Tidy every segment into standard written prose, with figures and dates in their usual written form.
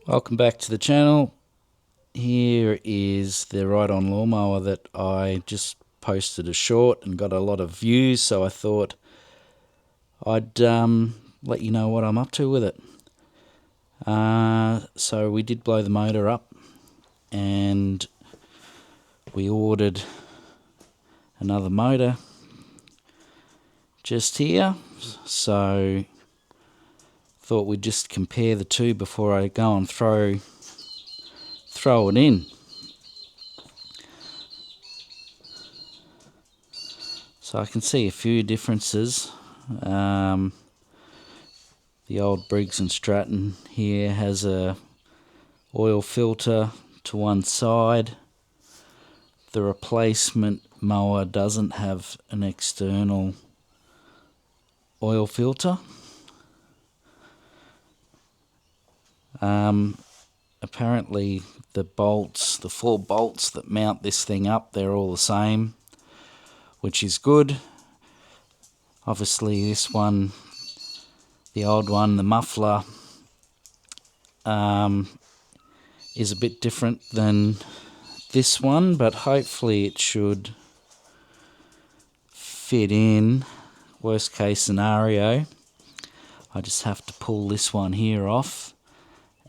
Welcome back to the channel. Here is the ride-on lawnmower that I just posted a short and got a lot of views, so I thought I'd let you know what I'm up to with it. So we did blow the motor up and we ordered another motor just here, so thought we'd just compare the two before I go and throw it in. So I can see a few differences. The old Briggs and Stratton here has a oil filter to one side. The replacement mower doesn't have an external oil filter. Apparently the bolts, the 4 bolts that mount this thing up, they're all the same, which is good. Obviously this one, the old one, the muffler, is a bit different than this one, but hopefully it should fit in. Worst case scenario, I just have to pull this one here off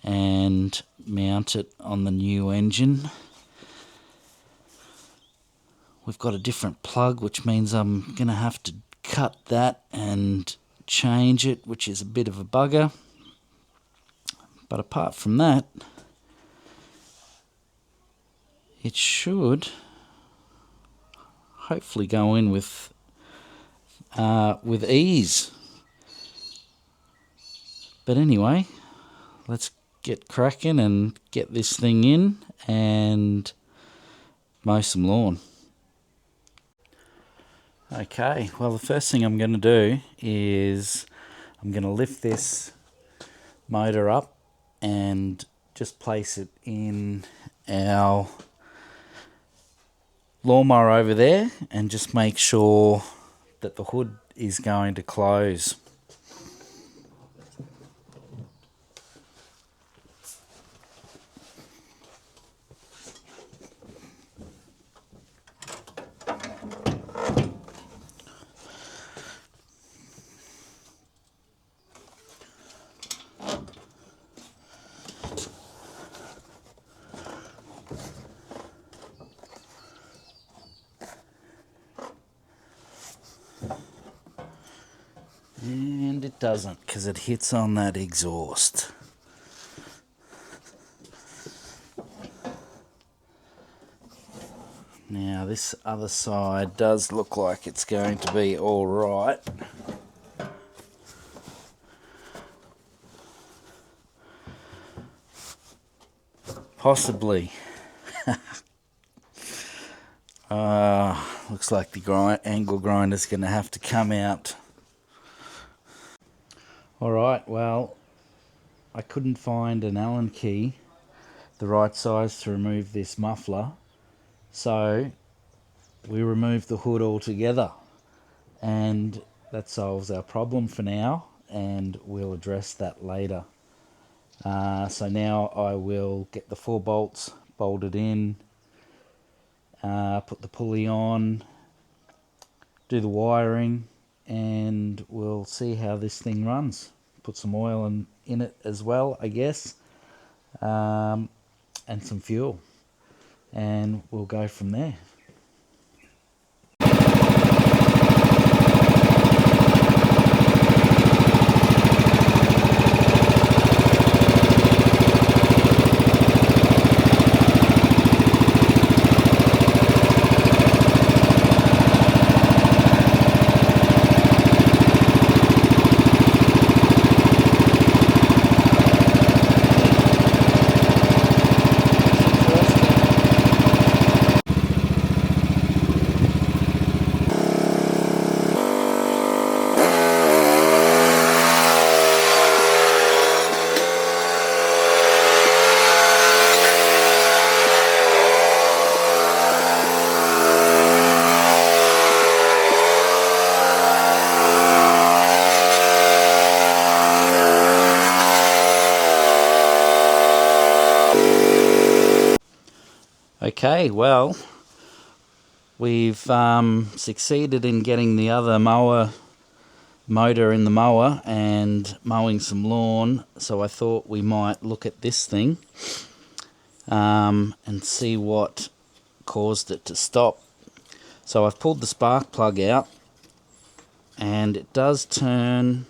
and mount it on the new engine. We've got a different plug, which means I'm going to have to cut that and change it, which is a bit of a bugger. But apart from that, it should hopefully go in with ease. But anyway, let's get cracking and get this thing in and mow some lawn. Okay, well the first thing I'm going to do is I'm going to lift this motor up and just place it in our lawnmower over there and just make sure that the hood is going to close. And it doesn't, because it hits on that exhaust. Now this other side does look like it's going to be all right. Possibly. Looks like the angle grinder's going to have to come out. Alright, well, I couldn't find an Allen key the right size to remove this muffler, so we removed the hood altogether, and that solves our problem for now, and we'll address that later. So now I will get the 4 bolts bolted in, put the pulley on, do the wiring, and we'll see how this thing runs. Put some oil in it as well, I guess, and some fuel, and we'll go from there. Okay, well, we've succeeded in getting the other motor in the mower and mowing some lawn, so I thought we might look at this thing and see what caused it to stop. So I've pulled the spark plug out and it does turn,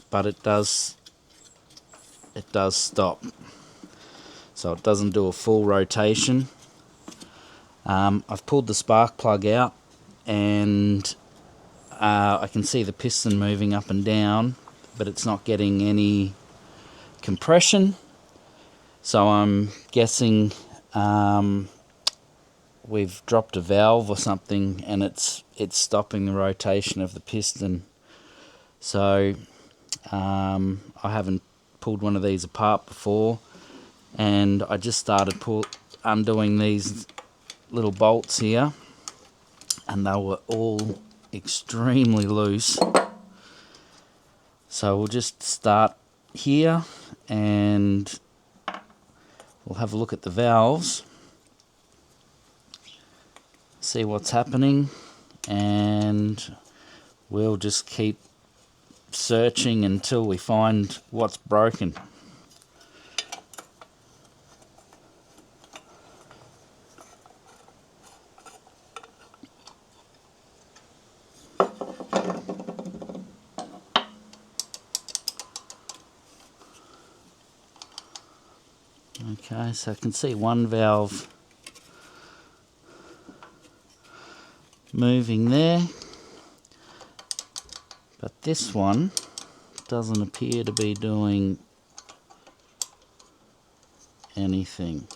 but it does stop. So it doesn't do a full rotation. I've pulled the spark plug out and I can see the piston moving up and down, but it's not getting any compression. So I'm guessing we've dropped a valve or something, and it's stopping the rotation of the piston. So I haven't pulled one of these apart before, and I just started undoing these little bolts here, and they were all extremely loose. So we'll just start here and we'll have a look at the valves, see what's happening, and we'll just keep searching until we find what's broken. Okay, so I can see one valve moving there, but this one doesn't appear to be doing anything.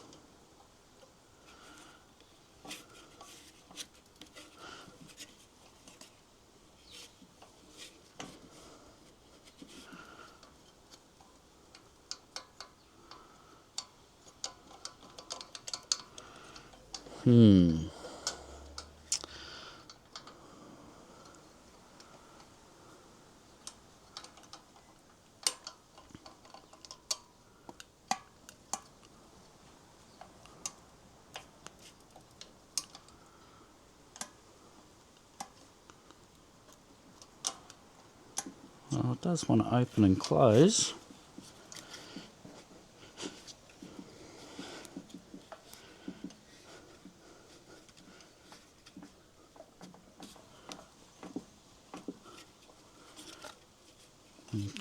Well, it does want to open and close.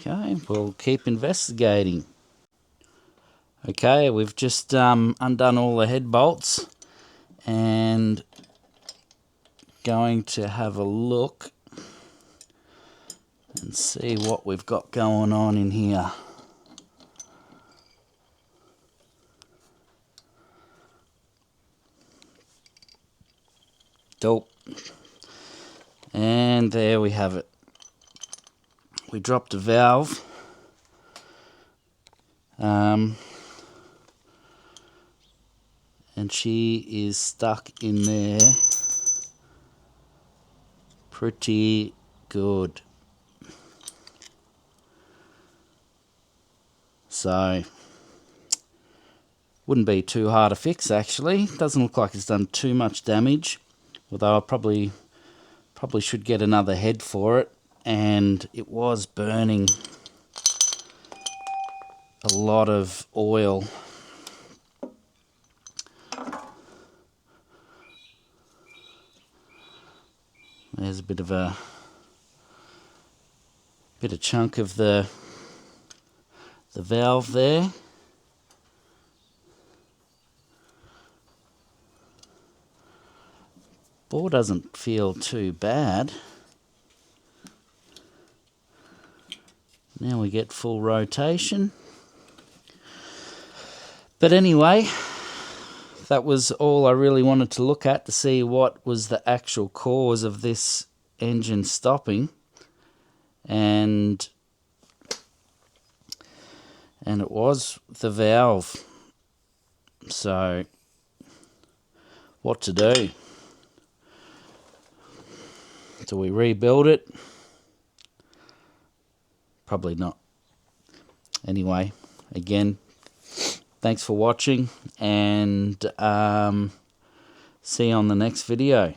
Okay, we'll keep investigating. Okay, we've just undone all the head bolts and going to have a look and see what we've got going on in here. Dope. And there we have it. We dropped a valve. And she is stuck in there pretty good. So wouldn't be too hard to fix, actually. Doesn't look like it's done too much damage, although I probably should get another head for it. And it was burning a lot of oil. There's a bit of chunk of the valve there. Bore doesn't feel too bad. Now we get full rotation. But anyway, that was all I really wanted to look at, to see what was the actual cause of this engine stopping. And it was the valve. So what to do? Do we rebuild it? Probably not. Anyway, again, Thanks for watching, and see you on the next video.